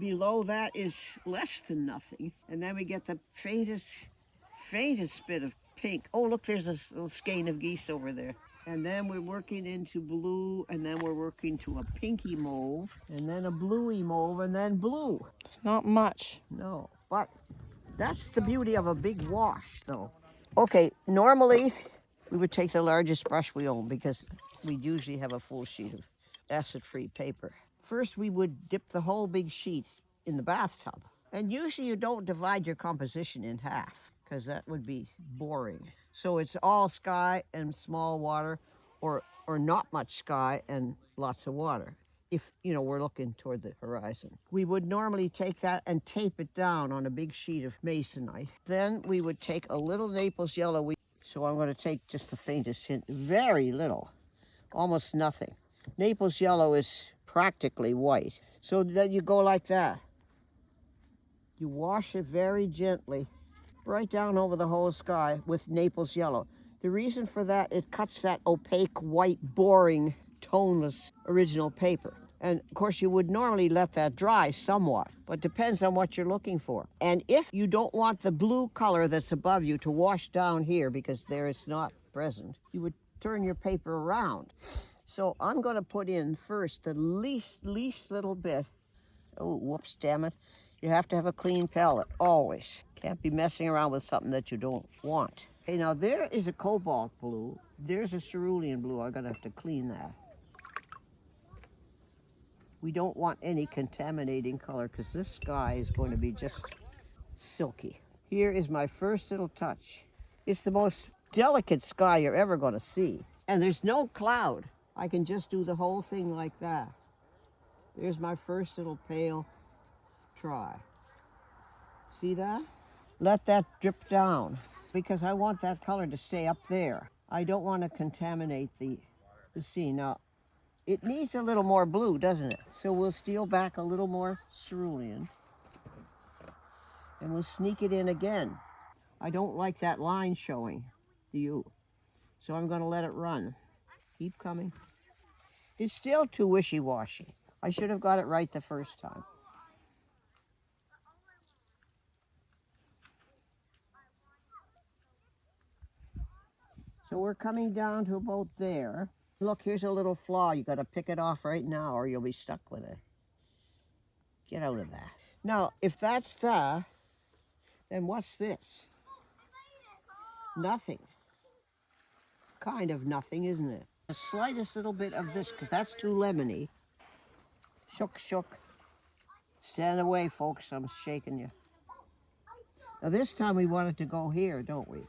Below that is less than nothing. And then we get the faintest bit of pink. Oh, look, there's a little skein of geese over there. And then we're working into blue, and then we're working to a pinky mauve, and then a bluey mauve, and then blue. It's not much. No, but that's the beauty of a big wash, though. Okay, normally we would take the largest brush we own because we usually have a full sheet of acid-free paper. First, we would dip the whole big sheet in the bathtub. And usually you don't divide your composition in half because that would be boring. So it's all sky and small water, or not much sky and lots of water, if we're looking toward the horizon. We would normally take that and tape it down on a big sheet of masonite. Then we would take a little Naples yellow. So I'm going to take just the faintest hint, very little, almost nothing. Naples yellow is practically white. So then you go like that. You wash it very gently, right down over the whole sky with Naples yellow. The reason for that, it cuts that opaque, white, boring, toneless original paper. And of course you would normally let that dry somewhat, but depends on what you're looking for. And if you don't want the blue color that's above you to wash down here, because there it's not present, you would turn your paper around. So I'm going to put in first the least little bit. Oh, whoops, damn it. You have to have a clean palette, always. Can't be messing around with something that you don't want. Okay, now there is a cobalt blue. There's a cerulean blue. I'm going to have to clean that. We don't want any contaminating color because this sky is going to be just silky. Here is my first little touch. It's the most delicate sky you're ever going to see. And there's no cloud. I can just do the whole thing like that. There's my first little pale try. See that? Let that drip down because I want that color to stay up there. I don't want to contaminate the scene. Now, it needs a little more blue, doesn't it? So we'll steal back a little more cerulean and we'll sneak it in again. I don't like that line showing, do you? So I'm going to let it run. Keep coming. It's still too wishy-washy. I should have got it right the first time. So we're coming down to about there. Look, here's a little flaw. You got to pick it off right now or you'll be stuck with it. Get out of that. Now, if that's that, then what's this? Nothing. Kind of nothing, isn't it? The slightest little bit of this, because that's too lemony. Shook. Stand away, folks. I'm shaking you. Now, this time we want it to go here, don't we?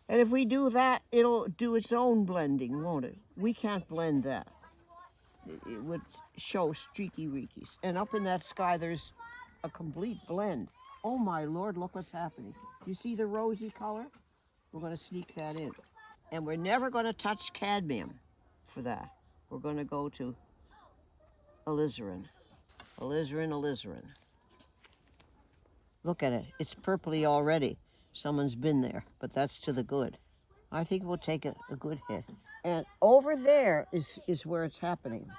And if we do that, it'll do its own blending, won't it? We can't blend that. It would show streaky reekies. And up in that sky, there's a complete blend. Oh my Lord, look what's happening. You see the rosy color? We're going to sneak that in. And we're never going to touch cadmium for that. We're going to go to alizarin. Alizarin. Look at it. It's purpley already. Someone's been there, but that's to the good. I think we'll take a good hit. And over there is where it's happening.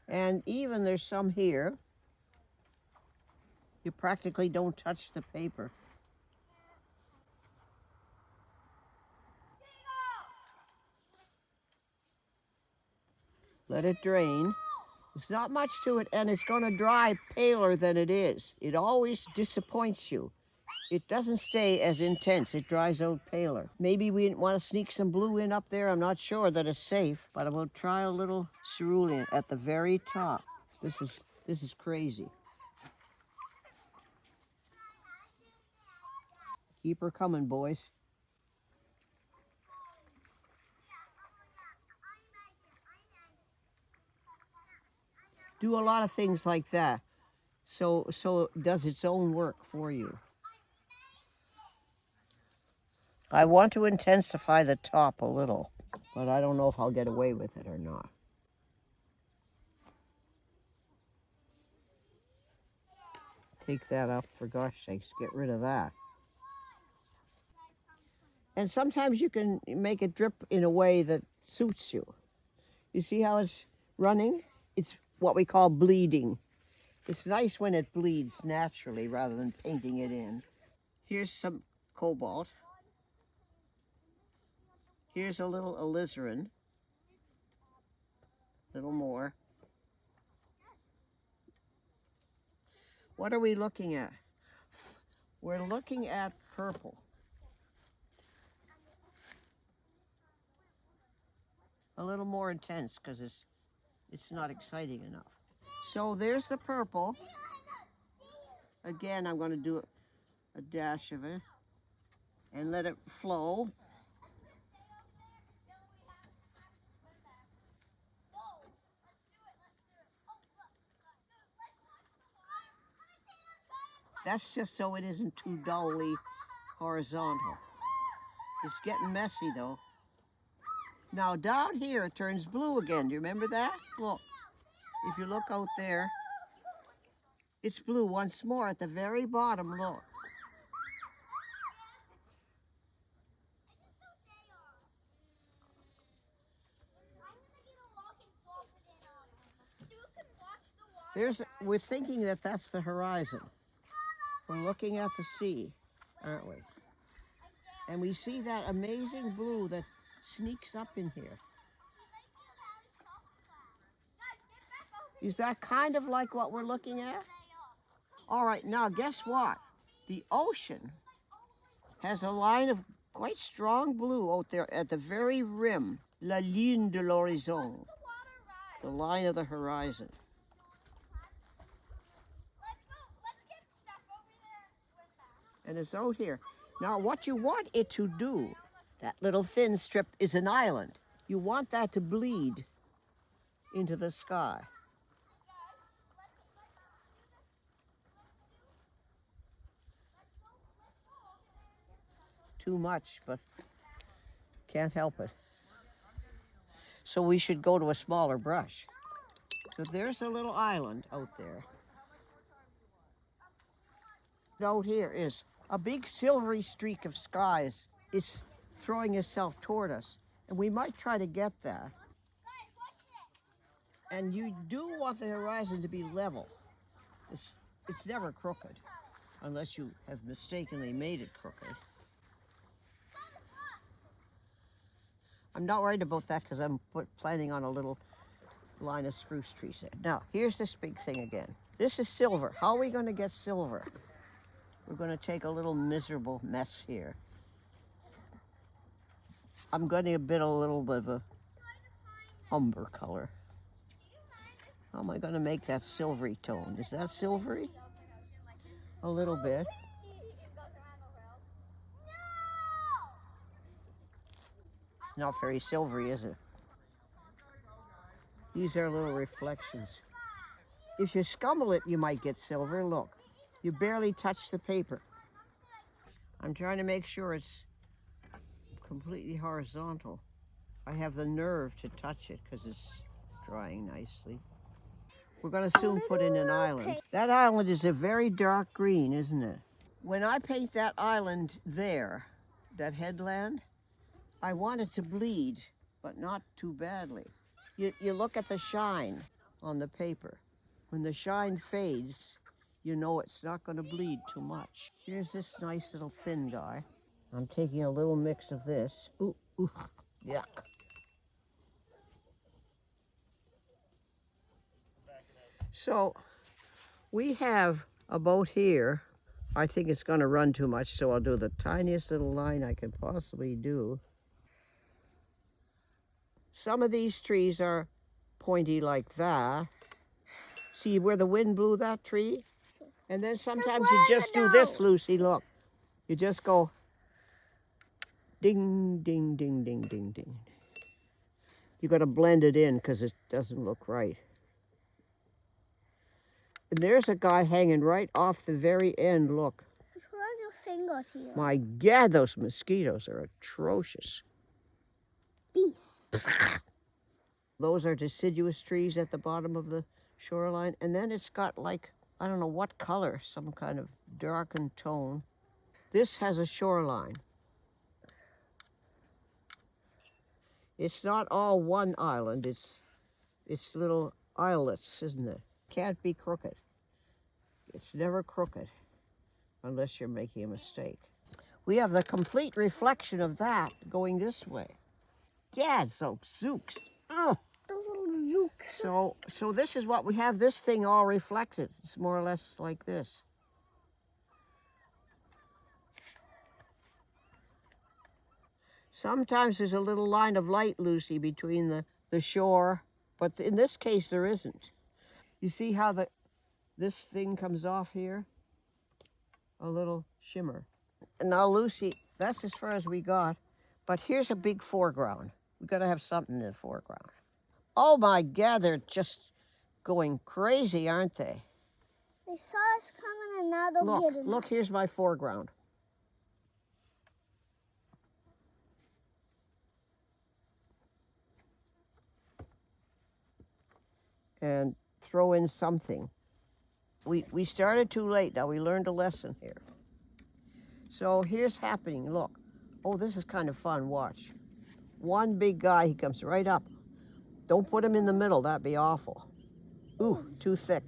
And even there's some here. You practically don't touch the paper. Let it drain. There's not much to it, and it's going to dry paler than it is. It always disappoints you. It doesn't stay as intense. It dries out paler. Maybe we want to sneak some blue in up there. I'm not sure that it's safe, but I'm going to try a little cerulean at the very top. This is crazy. Keep her coming, boys. Do a lot of things like that. So it does its own work for you. I want to intensify the top a little, but I don't know if I'll get away with it or not. Take that up, for gosh sakes, get rid of that. And sometimes you can make it drip in a way that suits you. You see how it's running? It's what we call bleeding. It's nice when it bleeds naturally rather than painting it in. Here's some cobalt. Here's a little alizarin. A little more. What are we looking at? We're looking at purple. A little more intense because it's not exciting enough. So there's the purple. Again, I'm going to do a dash of it and let it flow. That's just so it isn't too dully horizontal. It's getting messy though. Now down here it turns blue again. Do you remember that? Look, if you look out there, it's blue once more at the very bottom. Look. We're thinking that that's the horizon. We're looking at the sea, aren't we? And we see that amazing blue that sneaks up in here. Is that kind of like what we're looking at? All right, now guess what? The ocean has a line of quite strong blue out there at the very rim. La ligne de l'horizon, the line of the horizon. And it's out here. Now what you want it to do, that little thin strip is an island. You want that to bleed into the sky. Too much, but can't help it. So we should go to a smaller brush. So there's a little island out there. Out here is a big silvery streak of skies is throwing itself toward us. And we might try to get that. And you do want the horizon to be level. It's never crooked, unless you have mistakenly made it crooked. I'm not worried about that because I'm planning on a little line of spruce trees there. Now, here's this big thing again. This is silver. How are we going to get silver? We're going to take a little miserable mess here. I'm going to bit a little bit of a umber color. How am I going to make that silvery tone? Is that silvery? A little bit. Not very silvery, is it? These are little reflections. If you scumble it, you might get silver. Look, you barely touch the paper. I'm trying to make sure it's completely horizontal. I have the nerve to touch it because it's drying nicely. We're going to soon put in an island. That island is a very dark green, isn't it? When I paint that island there, that headland, I want it to bleed, but not too badly. You look at the shine on the paper. When the shine fades, you know it's not going to bleed too much. Here's this nice little thin guy. I'm taking a little mix of this. Ooh, ooh, yuck. So we have about here, I think it's going to run too much, so I'll do the tiniest little line I can possibly do. Some of these trees are pointy like that. See where the wind blew that tree? And then sometimes you just do this, Lucy, look. You just go ding, ding, ding, ding, ding, ding. You got to blend it in because it doesn't look right. And there's a guy hanging right off the very end, look. finger to you. My God, those mosquitoes are atrocious. Beast. Those are deciduous trees at the bottom of the shoreline. And then it's got like, I don't know what color, some kind of darkened tone. This has a shoreline. It's not all one island. It's little islets, isn't it? Can't be crooked. It's never crooked unless you're making a mistake. We have the complete reflection of that going this way. Yeah, so zooks. Ugh. Those little zooks. So this is what we have, this thing all reflected. It's more or less like this. Sometimes there's a little line of light, Lucy, between the shore, but in this case there isn't. You see how this thing comes off here? A little shimmer. And now, Lucy, that's as far as we got, but here's a big foreground. We've got to have something in the foreground. Oh my God, they're just going crazy, aren't they? They saw us coming and now they'll get it. Look, here's my foreground. And throw in something. We started too late. Now we learned a lesson here. So here's happening. Look. Oh, this is kind of fun. Watch. One big guy, he comes right up. Don't put him in the middle. That'd be awful. Ooh, too thick.